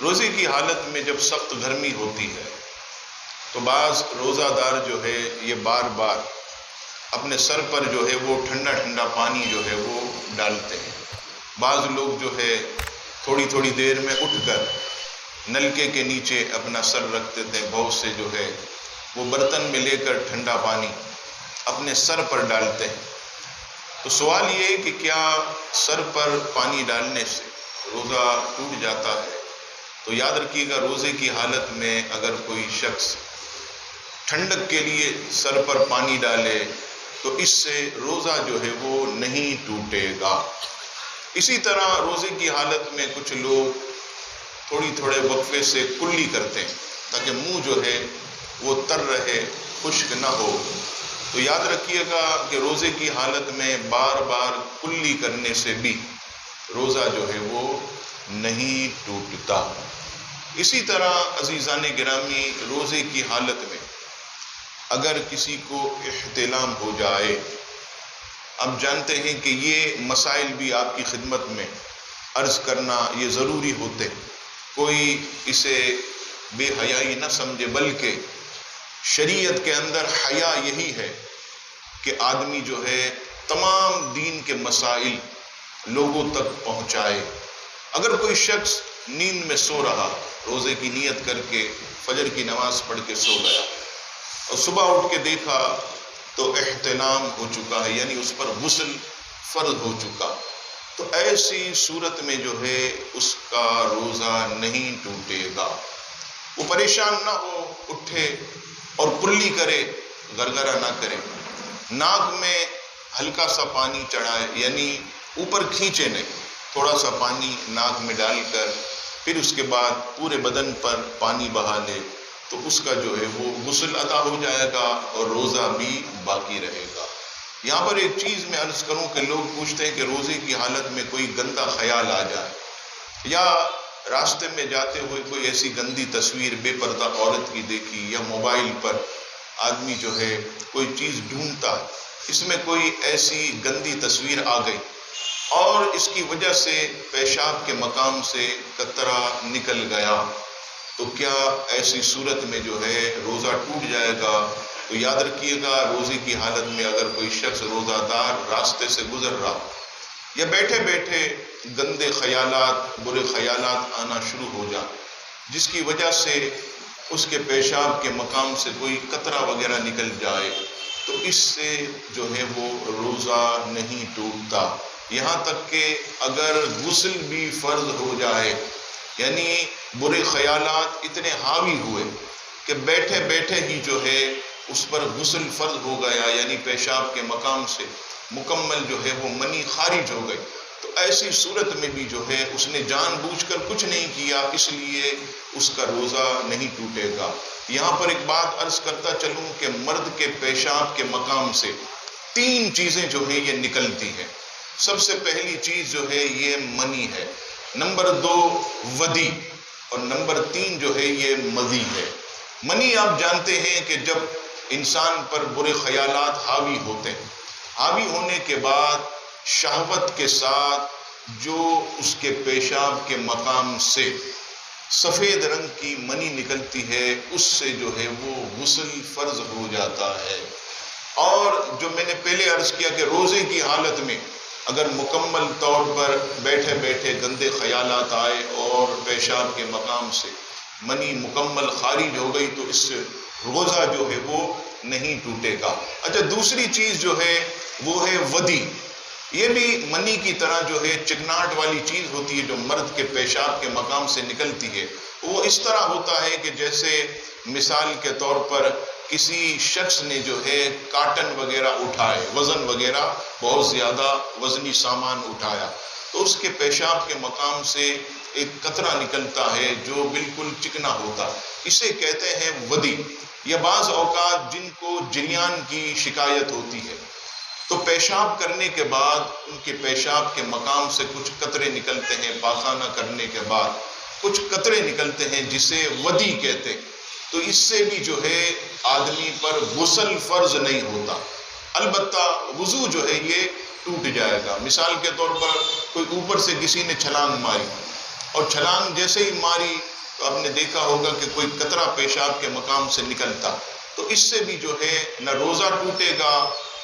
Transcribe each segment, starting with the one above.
روزے کی حالت میں جب سخت گرمی ہوتی ہے تو بعض روزہ دار جو ہے یہ بار بار اپنے سر پر جو ہے وہ ٹھنڈا ٹھنڈا پانی جو ہے وہ ڈالتے ہیں۔ بعض لوگ جو ہے تھوڑی تھوڑی دیر میں اٹھ کر نلکے کے نیچے اپنا سر رکھ دیتے ہیں، بہت سے جو ہے وہ برتن میں لے کر ٹھنڈا پانی اپنے سر پر ڈالتے ہیں۔ تو سوال یہ ہے کہ کیا سر پر پانی ڈالنے سے روزہ ٹوٹ جاتا ہے؟ تو یاد رکھیے گا، روزے کی حالت میں اگر کوئی شخص ٹھنڈک کے لیے سر پر پانی ڈالے تو اس سے روزہ جو ہے وہ نہیں ٹوٹے گا۔ اسی طرح روزے کی حالت میں کچھ لوگ تھوڑے وقفے سے کلی کرتے ہیں تاکہ منہ جو ہے وہ تر رہے، خشک نہ ہو۔ تو یاد رکھیے گا کہ روزے کی حالت میں بار بار کلی کرنے سے بھی روزہ جو ہے وہ نہیں ٹوٹتا۔ اسی طرح عزیزان گرامی، روزے کی حالت میں اگر کسی کو احتلام ہو جائے، اب جانتے ہیں کہ یہ مسائل بھی آپ کی خدمت میں عرض کرنا یہ ضروری ہوتے، کوئی اسے بے حیائی نہ سمجھے، بلکہ شریعت کے اندر حیا یہی ہے کہ آدمی جو ہے تمام دین کے مسائل لوگوں تک پہنچائے۔ اگر کوئی شخص نیند میں سو رہا، روزے کی نیت کر کے فجر کی نماز پڑھ کے سو گیا اور صبح اٹھ کے دیکھا تو احتلام ہو چکا ہے، یعنی اس پر غسل فرض ہو چکا، تو ایسی صورت میں جو ہے اس کا روزہ نہیں ٹوٹے گا۔ وہ پریشان نہ ہو، اٹھے اور کلی کرے، گرگرہ نہ کرے، ناک میں ہلکا سا پانی چڑھائے، یعنی اوپر کھینچے نہیں، تھوڑا سا پانی ناک میں ڈال کر پھر اس کے بعد پورے بدن پر پانی بہا لے تو اس کا جو ہے وہ غسل ادا ہو جائے گا اور روزہ بھی باقی رہے گا۔ یہاں پر ایک چیز میں عرض کروں کہ لوگ پوچھتے ہیں کہ روزے کی حالت میں کوئی گندا خیال آ جائے یا راستے میں جاتے ہوئے کوئی ایسی گندی تصویر بے پردہ عورت کی دیکھی یا موبائل پر آدمی جو ہے کوئی چیز ڈھونڈتا ہے، اس میں کوئی ایسی گندی تصویر آ گئی اور اس کی وجہ سے پیشاب کے مقام سے قطرہ نکل گیا، تو کیا ایسی صورت میں جو ہے روزہ ٹوٹ جائے گا؟ تو یاد رکھیے گا، روزے کی حالت میں اگر کوئی شخص روزہ دار راستے سے گزر رہا یا بیٹھے بیٹھے گندے خیالات، برے خیالات آنا شروع ہو جائیں جس کی وجہ سے اس کے پیشاب کے مقام سے کوئی قطرہ وغیرہ نکل جائے تو اس سے جو ہے وہ روزہ نہیں ٹوٹتا۔ یہاں تک کہ اگر غسل بھی فرض ہو جائے، یعنی برے خیالات اتنے حاوی ہوئے کہ بیٹھے بیٹھے ہی جو ہے اس پر غسل فرض ہو گیا، یعنی پیشاب کے مقام سے مکمل جو ہے وہ منی خارج ہو گئی، تو ایسی صورت میں بھی جو ہے اس نے جان بوجھ کر کچھ نہیں کیا، اس لیے اس کا روزہ نہیں ٹوٹے گا۔ یہاں پر ایک بات عرض کرتا چلوں کہ مرد کے پیشاب کے مقام سے 3 چیزیں جو ہے یہ نکلتی ہیں۔ سب سے پہلی چیز جو ہے یہ منی ہے، نمبر 2 ودی اور نمبر 3 جو ہے یہ مذی ہے۔ منی آپ جانتے ہیں کہ جب انسان پر برے خیالات حاوی ہوتے ہیں، حاوی ہونے کے بعد شہوت کے ساتھ جو اس کے پیشاب کے مقام سے سفید رنگ کی منی نکلتی ہے اس سے جو ہے وہ غسل فرض ہو جاتا ہے۔ اور جو میں نے پہلے عرض کیا کہ روزے کی حالت میں اگر مکمل طور پر بیٹھے بیٹھے گندے خیالات آئے اور پیشاب کے مقام سے منی مکمل خارج ہو گئی تو اس سے روزہ جو ہے وہ نہیں ٹوٹے گا۔ اچھا، دوسری چیز جو ہے وہ ہے ودی۔ یہ بھی منی کی طرح جو ہے چکناہٹ والی چیز ہوتی ہے جو مرد کے پیشاب کے مقام سے نکلتی ہے۔ وہ اس طرح ہوتا ہے کہ جیسے مثال کے طور پر کسی شخص نے جو ہے کاٹن وغیرہ اٹھائے، وزن وغیرہ بہت زیادہ وزنی سامان اٹھایا تو اس کے پیشاب کے مقام سے ایک قطرہ نکلتا ہے جو بالکل چکنا ہوتا ہے، اسے کہتے ہیں ودی۔ یا بعض اوقات جن کو جریان کی شکایت ہوتی ہے تو پیشاب کرنے کے بعد ان کے پیشاب کے مقام سے کچھ قطرے نکلتے ہیں، پاخانہ کرنے کے بعد کچھ قطرے نکلتے ہیں جسے ودی کہتے ہیں، تو اس سے بھی جو ہے آدمی پر غسل فرض نہیں ہوتا، البتہ وضو جو ہے یہ ٹوٹ جائے گا۔ مثال کے طور پر کوئی اوپر سے کسی نے چھلانگ ماری اور چھلانگ جیسے ہی ماری تو آپ نے دیکھا ہوگا کہ کوئی قطرہ پیشاب کے مقام سے نکلتا، تو اس سے بھی جو ہے نہ روزہ ٹوٹے گا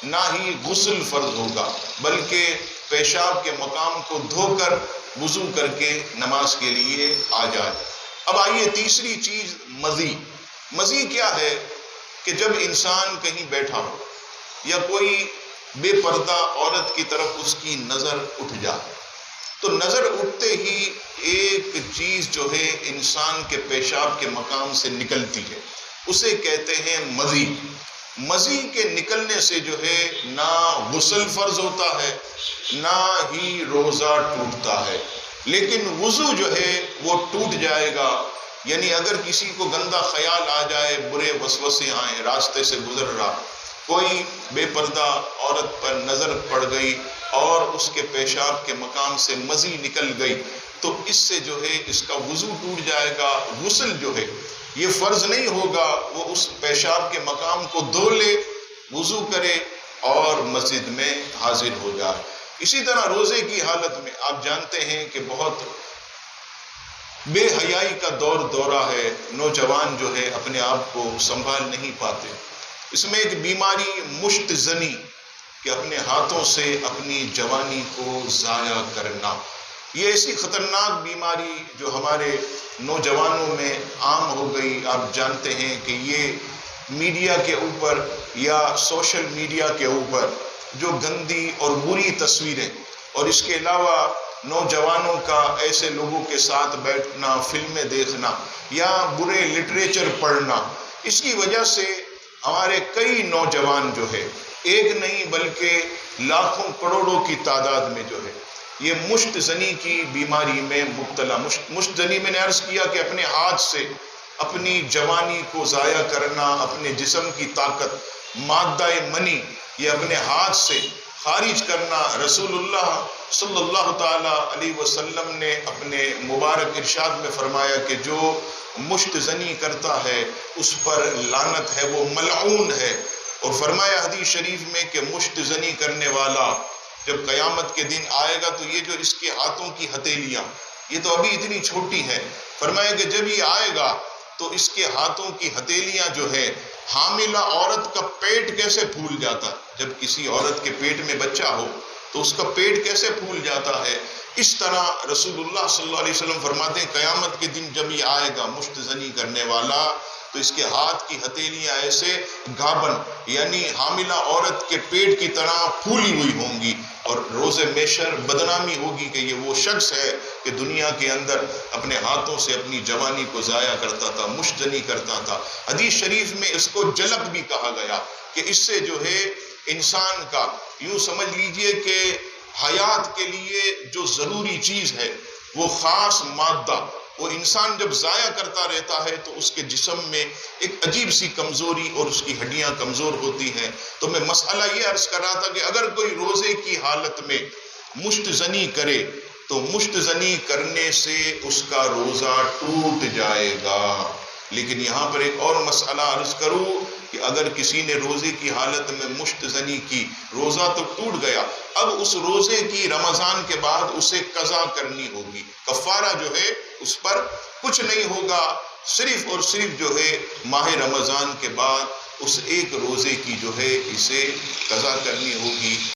نہ ہی غسل فرض ہوگا، بلکہ پیشاب کے مقام کو دھو کر وضو کر کے نماز کے لیے آ جائے۔ اب آئیے تیسری چیز مزی۔ مزی کیا ہے کہ جب انسان کہیں بیٹھا ہو یا کوئی بے پردہ عورت کی طرف اس کی نظر اٹھ جائے، تو نظر اٹھتے ہی ایک چیز جو ہے انسان کے پیشاب کے مقام سے نکلتی ہے، اسے کہتے ہیں مزی۔ مزی کے نکلنے سے جو ہے نہ غسل فرض ہوتا ہے نہ ہی روزہ ٹوٹتا ہے، لیکن وضو جو ہے وہ ٹوٹ جائے گا۔ یعنی اگر کسی کو گندا خیال آ جائے، برے وسوسے آئیں، راستے سے گزر رہا، کوئی بے پردہ عورت پر نظر پڑ گئی اور اس کے پیشاب کے مقام سے مزی نکل گئی، تو اس سے جو ہے اس کا وضو ٹوٹ جائے گا۔ غسل جو ہے یہ فرض نہیں ہوگا، وہ اس پیشاب کے مقام کو دھو لے، وضو کرے اور مسجد میں حاضر ہو جائے۔ اسی طرح روزے کی حالت میں آپ جانتے ہیں کہ بہت بے حیائی کا دورہ ہے، نوجوان جو ہے اپنے آپ کو سنبھال نہیں پاتے۔ اس میں ایک بیماری مشت زنی، کہ اپنے ہاتھوں سے اپنی جوانی کو ضائع کرنا، یہ ایسی خطرناک بیماری جو ہمارے نوجوانوں میں عام ہو گئی۔ آپ جانتے ہیں کہ یہ میڈیا کے اوپر یا سوشل میڈیا کے اوپر جو گندی اور بری تصویریں، اور اس کے علاوہ نوجوانوں کا ایسے لوگوں کے ساتھ بیٹھنا، فلمیں دیکھنا یا برے لٹریچر پڑھنا، اس کی وجہ سے ہمارے کئی نوجوان جو ہے، ایک نہیں بلکہ لاکھوں کروڑوں کی تعداد میں جو ہے یہ مشت زنی کی بیماری میں مبتلا۔ مشت زنی میں نے عرض کیا کہ اپنے ہاتھ سے اپنی جوانی کو ضائع کرنا، اپنے جسم کی طاقت، مادہ منی، یہ اپنے ہاتھ سے خارج کرنا۔ رسول اللہ صلی اللہ تعالی علیہ وسلم نے اپنے مبارک ارشاد میں فرمایا کہ جو مشت زنی کرتا ہے اس پر لعنت ہے، وہ ملعون ہے۔ اور فرمایا حدیث شریف میں کہ مشت زنی کرنے والا جب قیامت کے دن آئے گا تو یہ جو اس کے ہاتھوں کی ہتھیلیاں، یہ تو ابھی اتنی چھوٹی ہیں، فرمایا کہ جب یہ آئے گا تو اس کے ہاتھوں کی ہتھیلیاں جو ہے، حاملہ عورت کا پیٹ کیسے پھول جاتا ہے، جب کسی عورت کے پیٹ میں بچہ ہو تو اس کا پیٹ کیسے پھول جاتا ہے، اس طرح رسول اللہ صلی اللہ علیہ وسلم فرماتے ہیں قیامت کے دن جب یہ آئے گا مشت زنی کرنے والا تو اس کے ہاتھ کی ہتھیلیاں ایسے گھابن یعنی حاملہ عورت کے پیٹ کی طرح پھولی ہوئی ہوں گی، اور روز محشر بدنامی ہوگی کہ یہ وہ شخص ہے کہ دنیا کے اندر اپنے ہاتھوں سے اپنی جوانی کو ضائع کرتا تھا، مشت زنی کرتا تھا۔ حدیث شریف میں اس کو جلب بھی کہا گیا کہ اس سے جو ہے انسان کا، یوں سمجھ لیجئے کہ حیات کے لیے جو ضروری چیز ہے وہ خاص مادہ، وہ انسان جب ضائع کرتا رہتا ہے تو اس کے جسم میں ایک عجیب سی کمزوری اور اس کی ہڈیاں کمزور ہوتی ہیں۔ تو میں مسئلہ یہ عرض کر رہا تھا کہ اگر کوئی روزے کی حالت میں مشت زنی کرے تو مشت زنی کرنے سے اس کا روزہ ٹوٹ جائے گا۔ لیکن یہاں پر ایک اور مسئلہ عرض کروں کہ اگر کسی نے روزے کی حالت میں مشت زنی کی، روزہ تو ٹوٹ گیا، اب اس روزے کی رمضان کے بعد اسے قضا کرنی ہوگی، کفارہ جو ہے اس پر کچھ نہیں ہوگا، صرف اور صرف جو ہے ماہ رمضان کے بعد اس ایک روزے کی جو ہے اسے قضا کرنی ہوگی۔